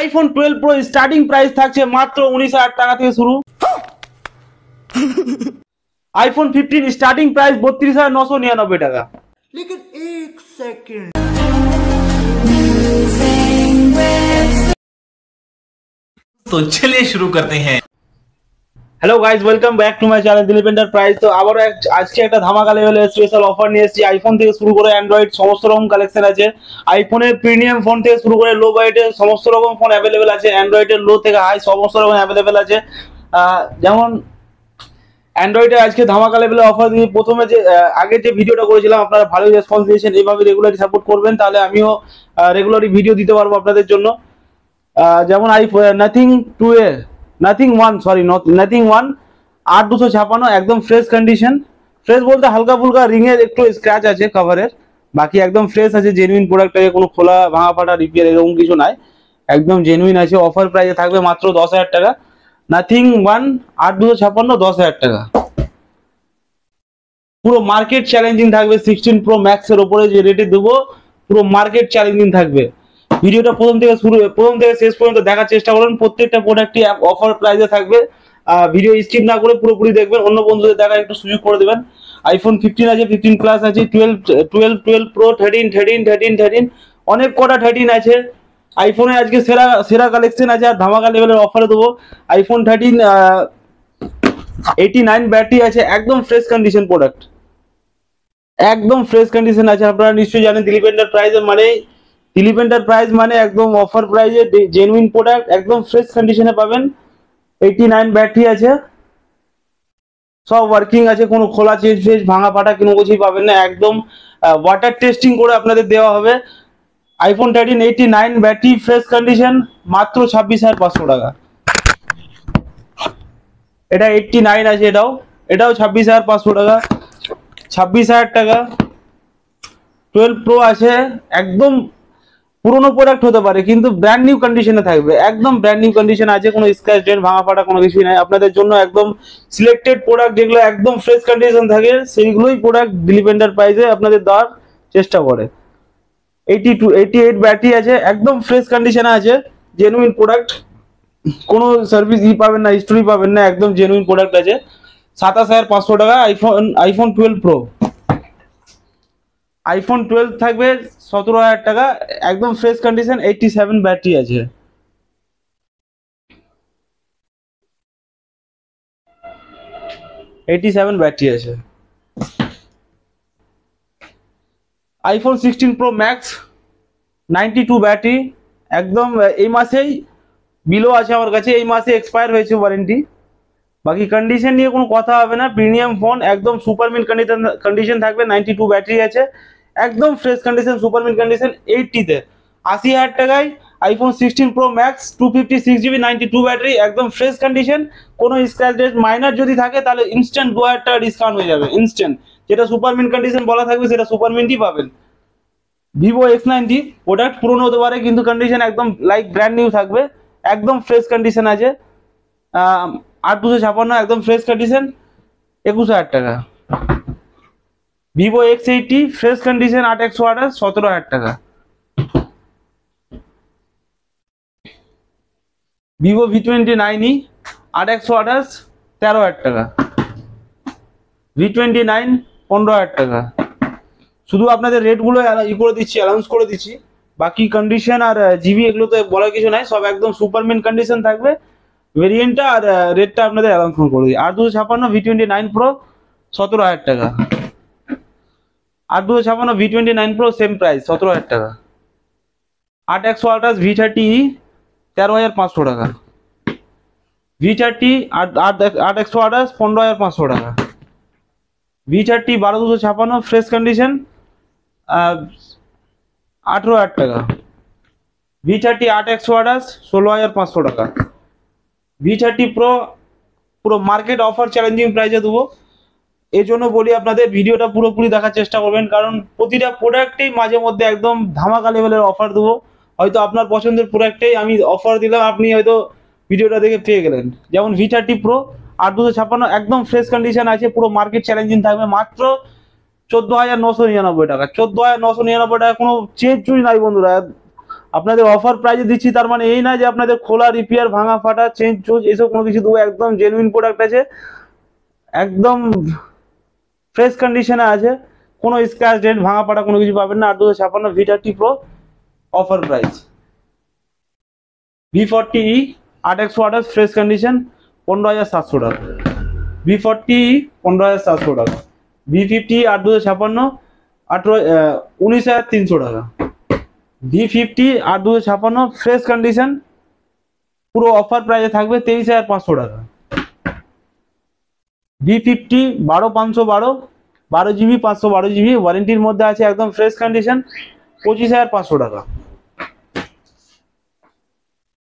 IPhone 12 pro starting price থাকছে মাত্র 19,000 টাকা থেকে শুরু। আইফোন 15 স্টার্টিং প্রাইস 32,999 টাকা। लेकिन एक सेकंड, तो चलिए शुरू करते हैं। Hello guys, welcome back to my channel Dilip enterprise. তো আবারও আজকে একটা ধামাকা লেভেলের স্পেশাল অফার নিয়ে এসেছি। আইফোন থেকে শুরু করে অ্যান্ড্রয়েড সমস্ত রকম কালেকশন আছে। আইফোনের প্রিমিয়াম ফোন থেকে শুরু করে লো বাজেটের সমস্ত রকম ফোন অ্যাভেলেবেল আছে। অ্যান্ড্রয়েডের লো থেকে হাই সমস্ত রকম অ্যাভেলেবেল আছে। যেমন অ্যান্ড্রয়েডে আজকে ধামাকা লেভেলের অফার দিয়ে প্রথমে যে আগে যে ভিডিওটা করেছিলাম আপনারা ভালোই রেসপন্স দিয়েছেন। এইভাবে রেগুলারলি সাপোর্ট করবেন, তাহলে আমিও রেগুলারলি ভিডিও দিতে পারবো আপনাদের জন্য। যেমন নাথিং 1 8256 একদম ফ্রেশ কন্ডিশন। ফ্রেশ বলতে হালকা ফুলকা রিংয়ের একটু স্ক্র্যাচ আছে কভারের, বাকি একদম ফ্রেশ আছে। জেনুইন প্রোডাক্ট আছে, কোনো খোলা ভাঙা ফাটা রিপেয়ার এরকম কিছু নাই, একদম জেনুইন আছে। অফার প্রাইসে থাকবে মাত্র 10,000 টাকা। নাথিং 1 8256 10,000 টাকা। পুরো মার্কেট চ্যালেঞ্জিং থাকবে। 16 প্রো ম্যাক্স এর উপরে যে রেটে দেবো পুরো মার্কেট চ্যালেঞ্জিং থাকবে। ভিডিওটা প্রথম থেকে শেষ পর্যন্ত দেখার চেষ্টা করুন। প্রত্যেকটা প্রোডাক্টই অফার প্রাইসে থাকবে। ভিডিও স্কিপ না করে পুরোপুরি দেখবেন, অন্য বন্ধুদের দেখার একটু সুযোগ করে দেবেন। আইফোন 15 আছে, 15 প্লাস আছে, 12 প্রো, 13 অনেক কটা 13 আছে। আইফোনে আজকে সেরা কালেকশন আছে আর ধামাকা লেভেলের অফারে দেবো। আইফোন 13 89 ব্যাটারি আছে, একদম ফ্রেশ কন্ডিশন প্রোডাক্ট, একদম ফ্রেশ কন্ডিশন আছে। আপনারা নিশ্চয়ই জানেন দিলীপ এন্টারপ্রাইজ মানে একদম অফার প্রাইসে জেনুইন প্রোডাক্ট একদম ফ্রেশ কন্ডিশনে পাবেন। 89 ব্যাটারি আছে, সব ওয়ার্কিং আছে, কোনো খোলা চেঞ্জ ভাঙা ফাটা কোনো কিছুই পাবেন না। একদম ওয়াটার টেস্টিং করে আপনাদের দেওয়া হবে। আইফোন 13 89 ব্যাটারি ফ্রেশ কন্ডিশন মাত্র 26,500 টাকা। এটা 89 আছে, এটাও 26,500 টাকা। 26,000 টাকা। 12 প্রো আছে, একদম পুরোনো প্রোডাক্ট হতে পারে কিন্তু ব্র্যান্ড নিউ কন্ডিশনে থাকবে, একদম ব্র্যান্ড নিউ কন্ডিশন আছে, কোনো স্ক্র্যাচ ডেন্ট ভাঙা ফাটা কোনো কিছুই নাই। আপনাদের জন্য একদম সিলেক্টেড প্রোডাক্ট যেগুলো একদম ফ্রেশ কন্ডিশন থাকে সেইগুলোই প্রোডাক্ট দিলীপ এন্টারপ্রাইজে আপনাদের দেওয়ার চেষ্টা করে। 88 ব্যাটারি আছে, একদম ফ্রেশ কন্ডিশনে আছে, জেনুইন প্রোডাক্ট, কোনো সার্ভিস পাবেন না, হিস্টোরি পাবেন না, একদম জেনুইন প্রোডাক্ট আছে। 27,500 টাকা। আইফোন 12 প্রো, আইফোন 12 থাকবে 17,000 টাকা, একদম ফ্রেশ কন্ডিশন, 87 ব্যাটারি আছে। আইফোন 16 প্রো ম্যাক্স 92 ব্যাটারি, একদম এই মাসেই বিলো আছে আমার কাছে, এই মাসে এক্সপায়ার হয়েছে ওয়ারেন্টি। বাকি কন্ডিশন নিয়ে কোনো কথা হবে না, প্রিমিয়াম ফোন একদম সুপারমিন্ট কন্ডিশন থাকবে। 92 ব্যাটারি আছে, একদম ফ্রেশ কন্ডিশন, সুপারমিন্ট কন্ডিশন। 80,000 টাকায় iPhone 16 pro max 256GB 92 battery, একদম ফ্রেশ কন্ডিশন। কোনো স্ক্র্যাচ ডেন্ট মাইনার যদি থাকে তাহলে ইনস্ট্যান্ট 2,000 টাকা ডিসকাউন্ট হয়ে যাবে, ইনস্ট্যান্ট। যেটা সুপারমিন্ট কন্ডিশন বলা থাকবে সেটা সুপারমিন্টই পাবেন। ভিভো X90 প্রোডাক্ট পুরনো হতে পারে কিন্তু কন্ডিশন একদম লাইক ব্র্যান্ড নিউ থাকবে, একদম ফ্রেশ কন্ডিশন আছে। 8256 একদম ফ্রেশ কন্ডিশন, 21,000 টাকা। ভিভো X80 ফ্রেশ কন্ডিশন 8128 17,000 টাকা। ভিভো V29 8128 13,000 টাকা। V29 15,000 টাকা। শুধু আপনাদের রেটগুলো অ্যানাউন্স করে দিচ্ছি, বাকি কন্ডিশন আর জিবি এগুলো তো বলার কিছু নাই, সব একদম সুপারমিন্ট কন্ডিশন থাকবে। ভেরিয়েন্টটা আর রেটটা আপনাদের অ্যানাউন্সমেন্ট করে দিই। 8256 V29 প্রো 17,000 টাকা। 8256 V29 প্রো সেম প্রাইস 17,000 টাকা। 8128 V30 13,500 টাকা। V30 8128 15,500 টাকা। V30 1256 ফ্রেশ কন্ডিশন 18,000 টাকা। V30 8128 16,500 টাকা। V30 প্রো পুরো মার্কেট অফার চ্যালেঞ্জিং প্রাইসে দেবো। এই জন্য বলি আপনাদের ভিডিওটা পুরোপুরি দেখার চেষ্টা করবেন, কারণ প্রতিটা প্রোডাক্টেই মাঝে মধ্যে একদম ধামাকা লেভেলের অফার দেবো। হয়তো আপনার পছন্দের প্রোডাক্টেই আমি অফার দিলাম, আপনি হয়তো ভিডিওটা দেখে পেয়ে গেলেন। যেমন V30 প্রো 8256 একদম ফ্রেশ কন্ডিশন আছে, পুরো মার্কেট চ্যালেঞ্জিং থাকবে মাত্র 14,999 টাকা। 14,999 টাকা, কোনো চেঞ্জ চুরি নাই বন্ধুরা। আপনাদের অফার প্রাইজে দিচ্ছি, তার মানে এই না যে আপনাদের খোলা, রিপেয়ার, ভাঙা ফাটা, চেঞ্জ চুজ এসব কোনো কিছু দেবো। একদম জেনুইন প্রোডাক্ট আছে, একদম ফ্রেশ কন্ডিশনে আছে, কোনো স্ক্র্যাচ ডেন্ট, ভাঙা ফাটা কোনো কিছু পাবেন না। 8/256 V30 Pro offer price. V40E 8 water fresh condition 15,700 টাকা। V40E 15,700 টাকা। V50 8/256 19,300 টাকা। V50 8/256 ফ্রেশ কন্ডিশন পুরো অফার প্রাইসে থাকবে 23,500 টাকা। V50 12,512 12GB 512GB ওয়ারেন্টির মধ্যে আছে, একদম ফ্রেশ কন্ডিশন 25,500 টাকা।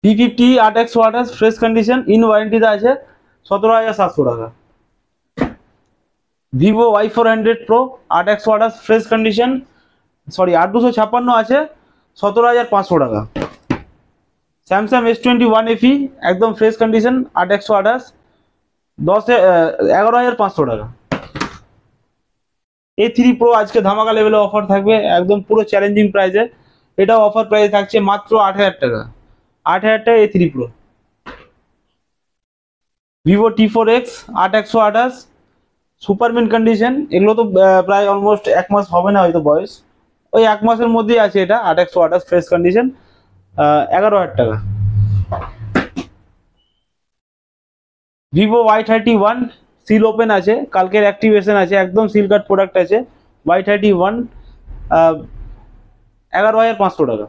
V50 8 water fresh condition in ওয়ারেন্টিতে আছে 17,700 টাকা। Vivo Y400 Pro 8 water fresh condition 8/256 আছে 17,500 টাকা। স্যামসাং S21 FE একদম ফ্রেশ কন্ডিশন 8 ওয়াটার 11,500 টাকা। A3 Pro আজকে ধামাকা লেভেলে অফার থাকবে, একদম পুরো চ্যালেঞ্জিং প্রাইসে। এটাও অফার প্রাইসে থাকছে মাত্র 8,000 টাকা। 8,000 টাকা A3 Pro। Vivo T4X 8 সুপারমিন condition, এগুলো তো প্রায় অলমোস্ট 1 মাস হবে না হয়তো বয়স, ওই 1 মাসের মধ্যেই আছে এটা। 8 ফ্রেশ কন্ডিশন 11,000 টাকা। Vivo Y31 সিল ওপেন আছে, কালকের অ্যাক্টিভেশন আছে, একদম সিল কাট প্রোডাক্ট আছে। Y31 11,500 টাকা।